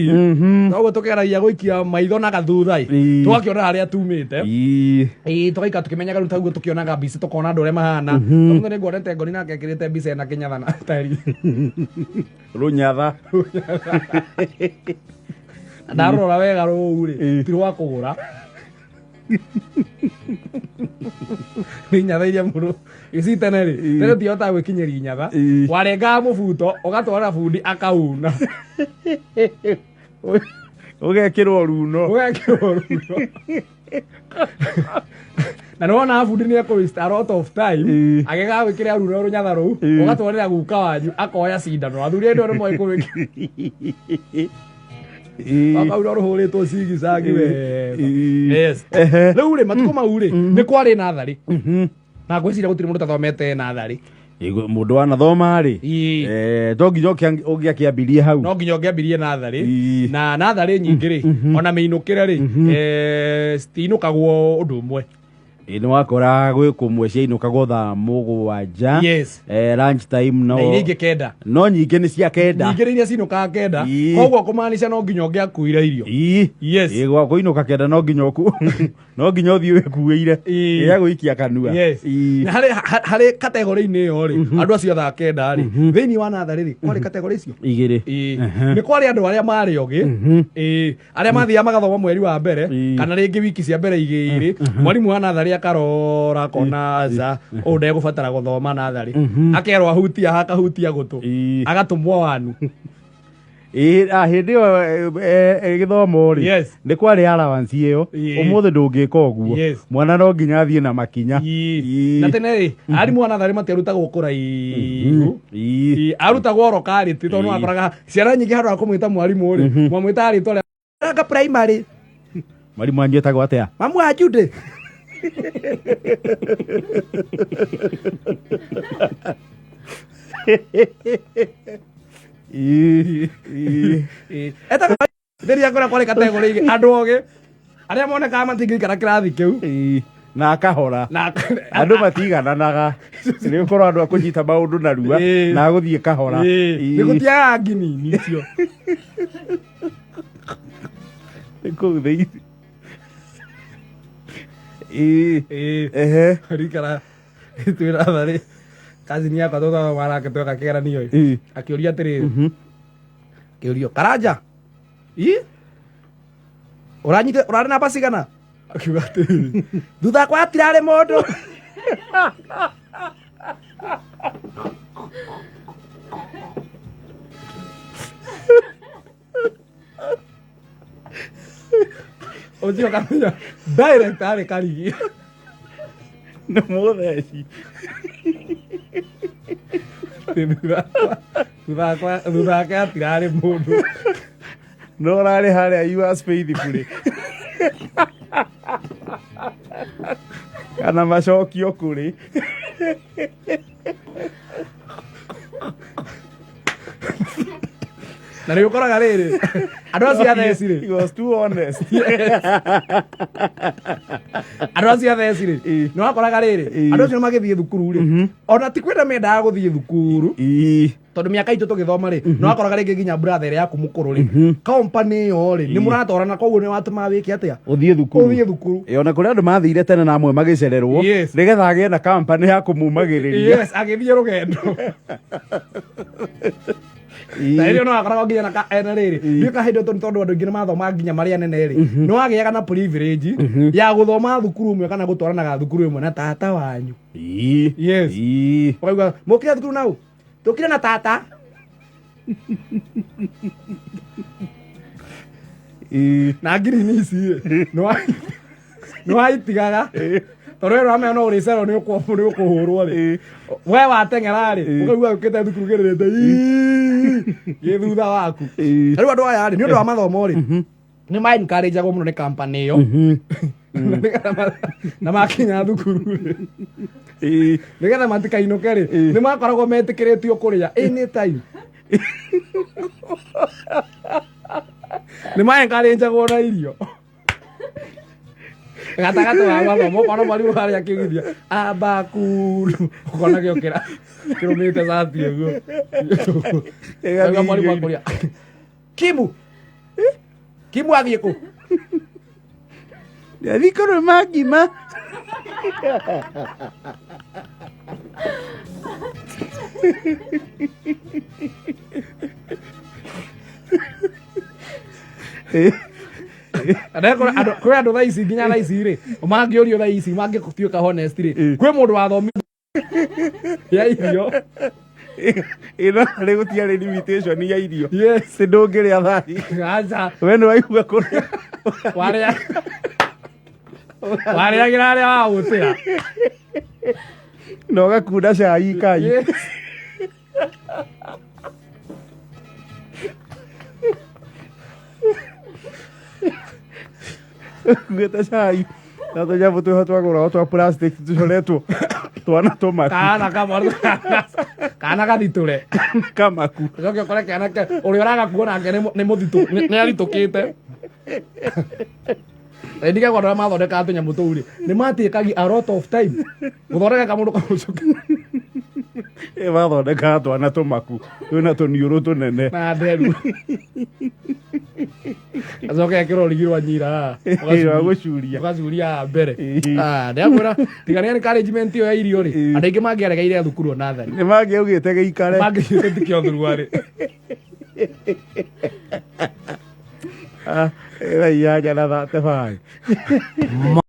Noguo tukeragia guikia maitho na gathutha tugakiona haria tumite tugaika tukimenyaga riu taguo tukionaga mbici tukona andu aria mahana tondu ni nguonete ngoni nake ekirite mbica ena kinyatha na tari runyatha ndarora wega ruu ri ti rwa kugura ni nyatha iria muru ici tene ri tene tiota gwikinyĩria nyatha warengaga mũbuto ũgatwara bundi akauna ugekirwo runo na nona bundi ni eko waste a lot of time agega gwikira runo runyatha ruu ũgatwarĩra guka wanyu akoya cindano athuri endo nĩ moĩ kũwĩkĩra akaura ruhũrĩtwo cigicagi wega rĩu rĩ matukũ mau rĩ nĩ kwarĩ natharĩ na ngwĩciria gũtirĩ mũndũ tathomete natharĩ mũndũ wanathoma rĩ to nginya ũngĩakĩambirie hau no nginya ũngĩambirie natharĩ na natharĩ nyingĩ rĩ ona mĩinũkĩre rĩ citinũkagwo ũndũ ũmwe nĩ wakora gwĩ kũmwe ciainũkagwo thaa mũgwanja lunch time no iria ingĩ kenda no nyingĩ nĩ cia kenda nyingĩ iria cinũkaga kenda koguo kũmaanisha no nginya ũngĩakuire irio gwa kũinũka kenda no nginya ũthiĩ wĩkuĩire gĩa gũikia kanua na harĩ kategori-inĩ ĩyo rĩ andũ acio thaa kenda rĩ thĩinĩ wa natharĩ rĩ kwarĩ kategori icio igĩrĩ nĩ kwarĩ andũ arĩa marĩ ogĩ arĩa mathiaga magathoma mweri wa mbere kana rĩngĩ wiki cia mbere igĩrĩ mwarimũ wa natharĩ akarora akona za ũũ ndegũbatara gũthoma natharĩ akerwo ahutia hakahutia gũtũ agatũmwo wanu hĩndĩ ĩyo gĩthomo rĩ nĩ kwarĩ allowance ĩyo ũmũthĩ ndũngĩka ũguo mwana no nginya athiĩ na makinya na tene rĩ arimũ a natharĩ matiarutagwo kũraihu arutagwo oro karĩti tondũ wakoraga ciana nyingĩ handũ ha kũmwĩta mwarimũ rĩ mwamwĩtaga rĩtwa rĩa primary mwarimũ wanyu etagwo atĩa mamu wanyu ndĩ Ndiria kũrĩa kwarĩ kategori igĩ andũ ogĩ arĩa monekaga matingĩikara kĩrathi kĩu na akahora andũ matigananaga nĩ gũkorwo andũ a kũnyita maũndũ narua na gũthiĩ kahora nĩ gũtiaga nginini icio nĩ kũu thĩinĩ rikara twĩra natharĩ kazini yakwa tũthomaga nake tweka kĩgeranio akĩũria atĩrĩrĩ akĩũrio Karanja ũrarĩ namba cigana akiuga atĩrĩrĩ thutha wakwa hatirarĩ mũndũ ũcio kamenya direct arĩ karigi nĩ mũtheci thutha wake hatirarĩ mũndũ no ũrarĩ harĩa you are faithful kana macokio kũrĩ na nĩ ũkoraga rĩrĩ andũ acio atheci rĩ he was too honest andũ acio atheci rĩ nĩ wakoraga rĩrĩ andũ acio magĩthiĩ thukuru rĩ ona ti kwenda mendaga gũthiĩ thukuru tondũ mĩaka itũ tũgĩthoma rĩ nĩ wakoraga rĩngĩ nginya brother yaku mũkũrũ rĩ company ĩyo rĩ nĩ mũratwarana koguo nĩ watũma wĩke atĩa ũthiĩ thukuru ona kũrĩ andũ mathire tene na amwe magĩcererwo nĩgetha agĩe na company ya kũmumagĩrĩria agĩthiĩ rũgendo na rĩrĩ no akoragwo nginya na ena rĩrĩ nĩ kahĩndĩ tondũ andũ aingĩ nĩ mathoma nginya marĩa nene rĩ nĩ wagĩaga na privilege ya gũthoma thukuru ĩmwe kana gũtwaranaga thukuru ĩmwe na tata wanyu ũkaigua mũkire thukuru nau tũkire na tata na ngirini ici nĩ waitigaga tondũ wĩra wamenya no ũrĩcerwo nĩ ũkũhũrwo rĩ we wateng'era rĩ ũkaigua ũkĩte thukuru gĩrĩte gĩ thutha waku rĩu andũ aya rĩ nĩ ũndũ wa mathomo rĩ nĩ ma encourageagwo mũno nĩ company ĩyo na makinya thukuru rĩ nĩgetha matikainũke rĩ nĩ makoragwo metĩkĩrĩtio kũrĩa anytime nĩ ma encourageagwo na irio gatagatĩ wa mathomo ũkona mwarimũ harĩa akĩugithia ambakuru ũkona gĩokĩra kĩrũmĩte cati ũguo mwarimũ akũria Kimu Kimu athiĩ kũ? Nĩathiĩ kũrũma ngima. Kwĩ andũ thaa ici nginya thaa ici rĩ mangĩũrio thaa ici mangĩtuĩka honest rĩ kwĩ mũndũ wathomithia ya irio ĩno rĩ gũtiarĩ limitation ya irio ndũngĩrĩa thaa we nĩ waigua kũrĩa warĩagĩra arĩa wagũtĩra na ũgakunda cai kai. Kuĩte cai na tũnyamũ twĩho twagũragwo twa plastic tũcoretwo twana tũmaku kana gathitũre kamaku ũcoke ũkore kana ũrĩa ũragakuo nake nĩ mũthitũ nĩ aritũkĩte. Ndika kwa ndona mathondeka tũnyamũ tũu rĩ nĩ matĩkagia a lot of time gũthondeka kamũndũ kamũcuka mathondeka twana tũmaku twĩna tũniũrũ tũnene na nderu acoke ekĩra ũrigi rwa nyira ũgacuria mbere. Ndĩakwĩra tigania nĩ encouragement ĩyo ya irio rĩ andũ aingĩ mangĩaregeire thukuru nathari nĩ mangĩaugĩte gĩikare mangĩugĩte tikio thurwarĩ Ĩra inyanya na 35.